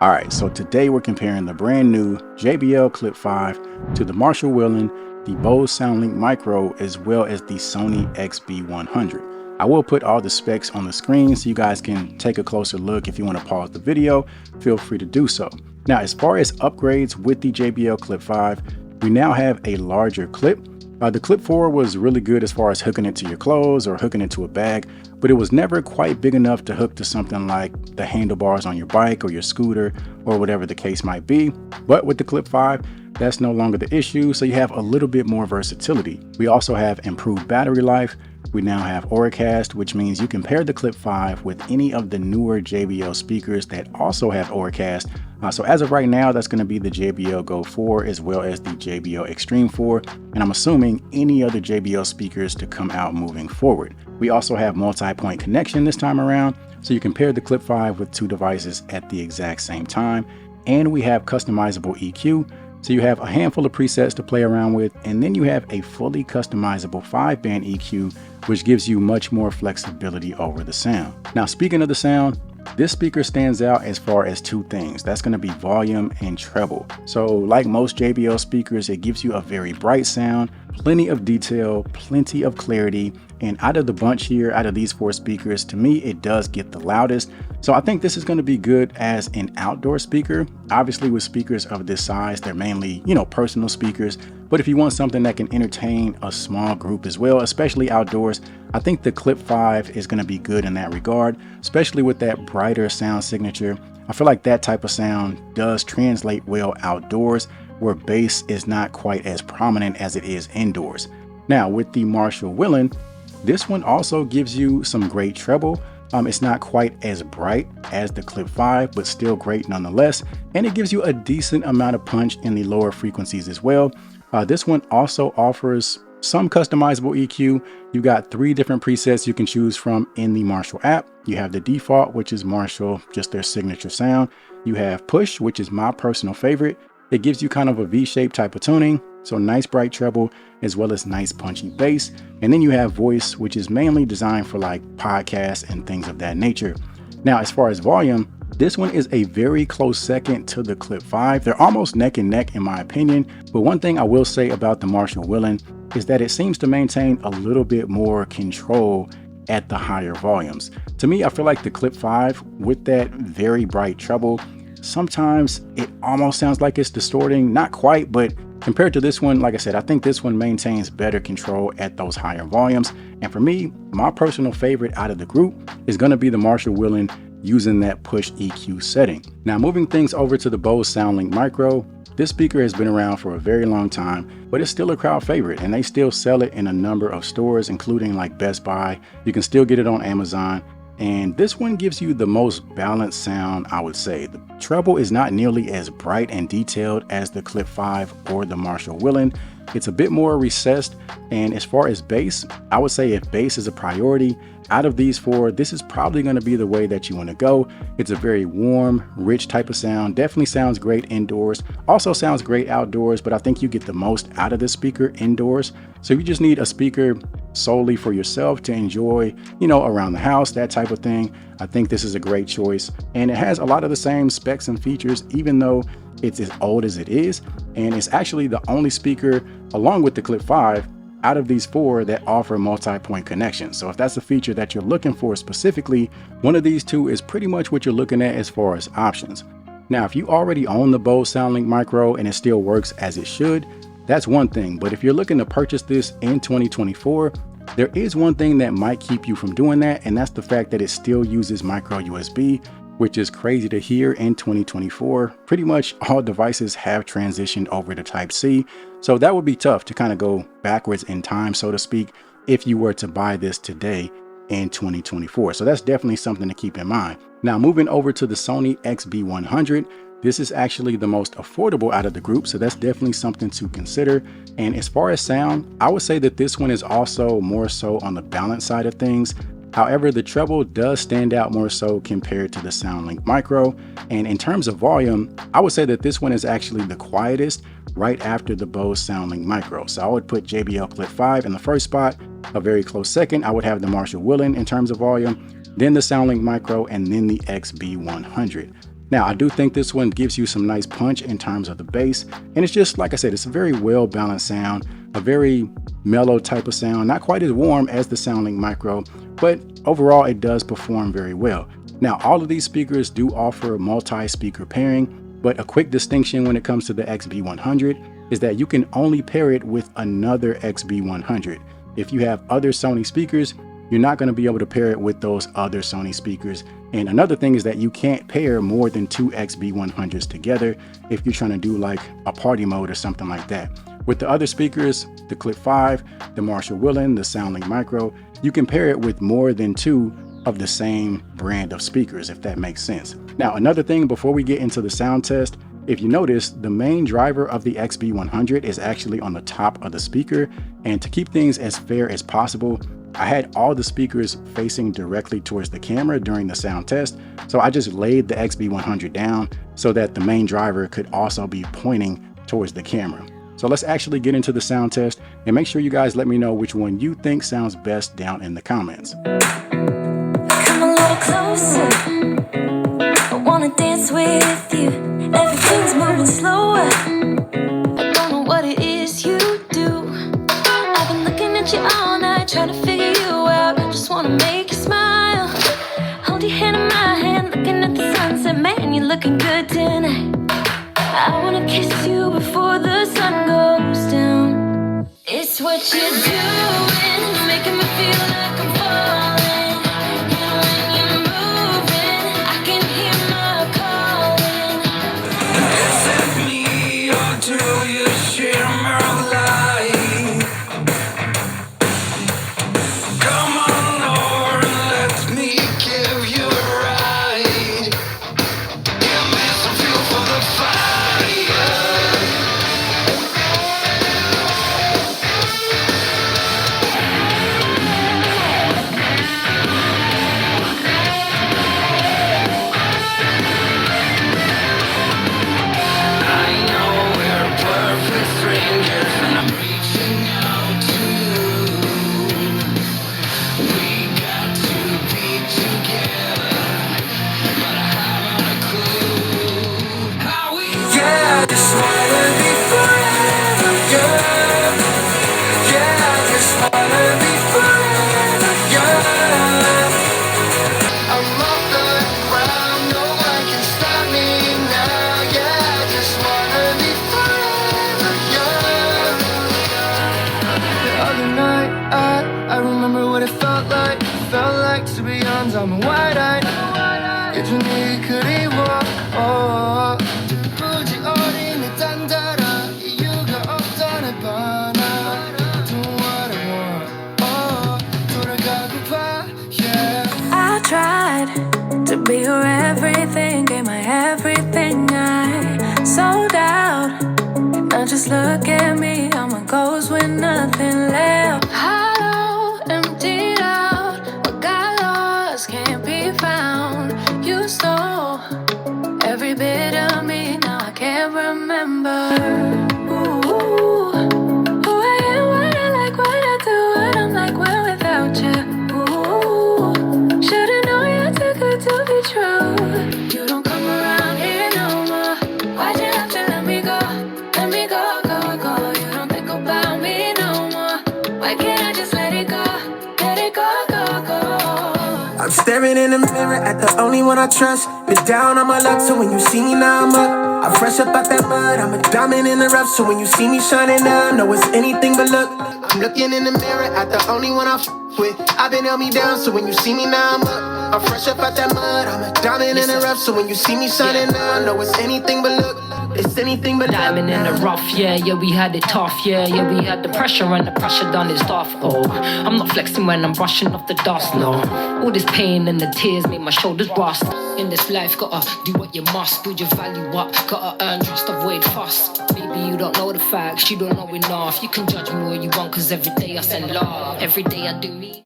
All right, so today we're comparing the brand new JBL Clip 5 to the Marshall Willen, the Bose SoundLink Micro, as well as the Sony XB100. I will put all the specs on the screen so you guys can take a closer look. If you want to pause the video, feel free to do so. Now, as far as upgrades with the JBL Clip 5, we now have a larger clip. The Clip 4 was really good as far as hooking it to your clothes or hooking it to a bag, but it was never quite big enough to hook to something like the handlebars on your bike or your scooter or whatever the case might be. But with the Clip 5, that's no longer the issue, so you have a little bit more versatility. We also have improved battery life. We now have Auracast, which means you can pair the Clip 5 with any of the newer JBL speakers that also have Auracast. So as of right now, that's going to be the JBL Go 4 as well as the JBL Extreme 4, and I'm assuming any other JBL speakers to come out moving forward. We also have multi-point connection this time around, so you can pair the Clip 5 with two devices at the exact same time. And we have customizable EQ, so you have a handful of presets to play around with, and then you have a fully customizable 5-band EQ, which gives you much more flexibility over the sound. Now, speaking of the sound, this speaker stands out as far as two things. That's going to be volume and treble. So like most JBL speakers, it gives you a very bright sound, plenty of detail, plenty of clarity. And out of the bunch here, out of these four speakers, to me, it does get the loudest. So I think this is going to be good as an outdoor speaker. Obviously with speakers of this size, they're mainly, personal speakers. But if you want something that can entertain a small group as well, especially outdoors, I think the Clip 5 is going to be good in that regard, especially with that brighter sound signature. I feel like that type of sound does translate well outdoors, where bass is not quite as prominent as it is indoors. Now with the Marshall Willen, this one also gives you some great treble. It's not quite as bright as the Clip 5, but still great nonetheless. And it gives you a decent amount of punch in the lower frequencies as well. This one also offers some customizable EQ. You got 3 different presets you can choose from in the Marshall app. You have the default, which is Marshall, just their signature sound. You have push, which is my personal favorite. It gives you kind of a V-shaped type of tuning. So nice bright treble as well as nice punchy bass. And then you have voice, which is mainly designed for like podcasts and things of that nature. Now, as far as volume, this one is a very close second to the Clip 5. They're almost neck and neck in my opinion. But one thing I will say about the Marshall Willen is that it seems to maintain a little bit more control at the higher volumes. To me, I feel like the Clip 5 with that very bright treble, sometimes it almost sounds like it's distorting, not quite, but compared to this one, like I said, I think this one maintains better control at those higher volumes. And for me, my personal favorite out of the group is going to be the Marshall Willen using that push EQ setting. Now, moving things over to the Bose SoundLink Micro, this speaker has been around for a very long time, but it's still a crowd favorite and they still sell it in a number of stores, including like Best Buy. You can still get it on Amazon. And this one gives you the most balanced sound, I would say. The treble is not nearly as bright and detailed as the Clip 5 or the Marshall Willen. It's a bit more recessed. And as far as bass, I would say if bass is a priority, out of these 4, this is probably going to be the way that you want to go. It's a very warm, rich type of sound. Definitely sounds great indoors. Also sounds great outdoors, but I think you get the most out of this speaker indoors. So you just need a speaker solely for yourself to enjoy, around the house, that type of thing. I think this is a great choice. And it has a lot of the same specs and features, even though it's as old as it is. And it's actually the only speaker, along with the Clip 5, out of these 4 that offer multi-point connection. So if that's a feature that you're looking for specifically, one of these 2 is pretty much what you're looking at as far as options. Now, if you already own the Bose SoundLink Micro and it still works as it should, that's one thing. But if you're looking to purchase this in 2024, there is one thing that might keep you from doing that, and that's the fact that it still uses micro USB, which is crazy to hear in 2024. Pretty much all devices have transitioned over to Type-C, so that would be tough to kind of go backwards in time, so to speak, if you were to buy this today in 2024. So that's definitely something to keep in mind. Now, moving over to the Sony XB100, this is actually the most affordable out of the group, so that's definitely something to consider. And as far as sound, I would say that this one is also more so on the balance side of things. However, the treble does stand out more so compared to the SoundLink Micro. And in terms of volume, I would say that this one is actually the quietest right after the Bose SoundLink Micro. So I would put JBL Clip 5 in the first spot. A very close second, I would have the Marshall Willen in terms of volume, then the SoundLink Micro, and then the XB100. Now, I do think this one gives you some nice punch in terms of the bass, and it's just, like I said, it's a very well-balanced sound, a very mellow type of sound, not quite as warm as the SoundLink Micro, but overall it does perform very well. Now, all of these speakers do offer multi-speaker pairing, but a quick distinction when it comes to the XB100 is that you can only pair it with another XB100. If you have other Sony speakers, you're not going to be able to pair it with those other Sony speakers. And another thing is that you can't pair more than two XB100s together if you're trying to do like a party mode or something like that. With the other speakers, the Clip 5, the Marshall Willen, the SoundLink Micro, you can pair it with more than two of the same brand of speakers, if that makes sense. Now, another thing before we get into the sound test, if you notice, the main driver of the XB100 is actually on the top of the speaker, and to keep things as fair as possible, I had all the speakers facing directly towards the camera during the sound test, so I just laid the XB100 down so that the main driver could also be pointing towards the camera. So let's actually get into the sound test, and make sure you guys let me know which one you think sounds best down in the comments. Come a little closer, I wanna dance with you. Everything's moving slower, I don't know what it is you do. I've been looking at you all night, trying to figure you out. Just wanna make you smile, hold your hand in my hand, looking at the sunset. Man, you're looking good tonight. I wanna kiss you before the sun goes down. It's what you're doing, making me feel like I'm falling. And when you're moving, I can hear my calling. Set me onto your shimmer light. Come on, Lord, let me give you a ride. Give me some fuel for the fire. I know we're perfect strangers, and I'm reaching out to you. We got to be together, but I haven't a clue how we. Yeah, I just wanna be forever young. Yeah, I just wanna be forever young. I'm off the ground, no one can stop me now. Yeah, I just wanna be forever young. The other night, I remember what it felt like. Felt like to be young, I'm wide-eyed. 예전에 그리워. 굳이 어린애 단단한 이유가 없던 해봐. 나 do what I want. 돌아가고파. Yeah. I tried to be your everything, gave my everything. I sold out. Now just look at me, I'm a ghost with nothing left. Hollow, emptied out. What got lost can't be found. You stole every bit of me, now I can't remember. Ooh, who I am, what I like, what I do, what I'm like when without you. Ooh, should've known you're too good to be true. You don't come around here no more. Why'd you have to let me go? Let me go, go, go. You don't think about me no more. Why can't I just let it go? Let it go, go, go. I'm staring in the mirror at the only one I trust. Been down on my luck, so when you see me now I'm up. I'm fresh up out that mud, I'm a diamond in the rough. So when you see me shining now, I know it's anything but luck. I'm looking in the mirror at the only one I with. I've been held me down, so when you see me now I'm up. I'm fresh up out that mud, I'm a diamond in the rough. So when you see me shining now, I know it's anything but luck. It's anything but diamond in the rough, yeah, we had it tough, yeah, we had the pressure and the pressure done its stuff, oh. I'm not flexing when I'm brushing off the dust, no. All this pain and the tears make my shoulders rust. In this life, gotta do what you must, build your value up, gotta earn trust, avoid fuss. Maybe you don't know the facts, you don't know enough. You can judge me all you want, cause every day I send love, every day I do me.